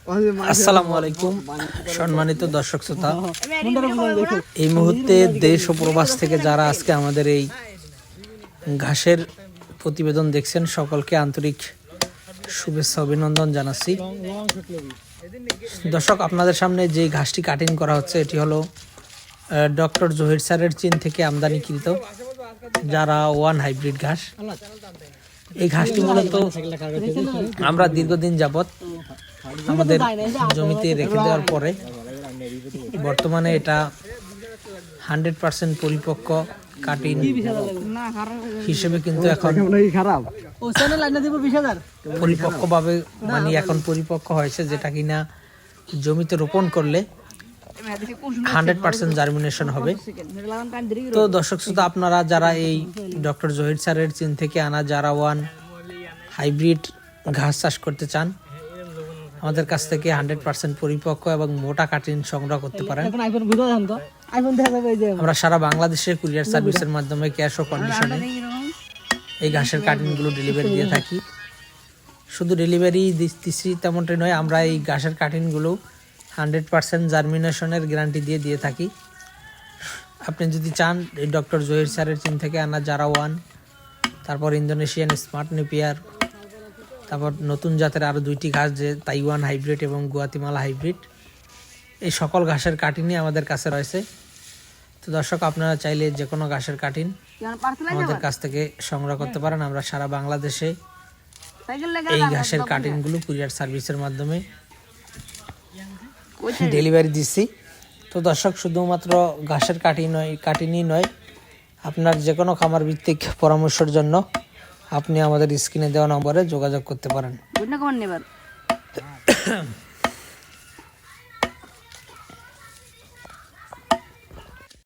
আসসালামু আলাইকুম সম্মানিত দর্শক শ্রোতা, এই মুহূর্তে দেশ ও প্রবাস থেকে যারা আজকে আমাদের এই ঘাসের প্রতিবেদন দেখছেন সকলকে আন্তরিক শুভেচ্ছা অভিনন্দন জানাচ্ছি। দর্শক, আপনাদের সামনে যে ঘাসটি কাটিং করা হচ্ছে এটি হলো ডক্টর জহির স্যারের চীন থেকে আমদানিকৃত যারা ওয়ান হাইব্রিড ঘাস। এই ঘাসটি মূলত আমরা দীর্ঘদিন যাবত আমাদের জমিতে রেখে দেওয়ার পরে বর্তমানে এটা 100% পরিপক্ক কাটিং হিসেবে কিন্তু এখন পরিপক্কভাবে এখন পরিপক্ক হয়েছে, যেটা কিনা জমিতে রোপণ করলে 100% জার্মিনেশন হবে। তো দর্শক শ্রোতা, আপনারা যারা এই ডক্টর জহির স্যারের চীন থেকে আনা যারা ওয়ান হাইব্রিড ঘাস চাষ করতে চান, আমাদের কাছ থেকে 100% পরিপক্ক এবং মোটা কাটিং সংগ্রহ করতে পারেন। আমরা সারা বাংলাদেশে কুরিয়ার সার্ভিসের মাধ্যমে ক্যাশ ও কন্ডিশনে এই ঘাসের কাটিংগুলো ডেলিভারি দিয়ে থাকি। শুধু ডেলিভারি দিচ্ছি তেমনটাই নয়, আমরা এই ঘাসের কাটিংগুলো 100% জার্মিনেশনের গ্যারান্টি দিয়ে থাকি। আপনি যদি চান এই ডক্টর জহির স্যারের চীন থেকে আনা যারা ওয়ান, তারপর ইন্দোনেশিয়ান স্মার্ট নেপিয়ার, তারপর নতুন জাতের আরও 2টি ঘাস যে তাইওয়ান হাইব্রিড এবং গুয়াতিমালা হাইব্রিড, এই সকল ঘাসের কাটিংই আমাদের কাছে রয়েছে। তো দর্শক, আপনারা চাইলে যে কোনো ঘাসের কাটিং আমাদের কাছ থেকে সংগ্রহ করতে পারেন। আমরা সারা বাংলাদেশে এই ঘাসের কাটিংগুলো কুরিয়ার সার্ভিসের মাধ্যমে ডেলিভারি দিচ্ছি। তো দর্শক, শুধুমাত্র ঘাসের কাটিংই নয়, আপনার যে কোনো খামার ভিত্তিক পরামর্শের জন্য আপনি আমাদের স্ক্রিনে দেওয়া নম্বরে যোগাযোগ করতে পারেন।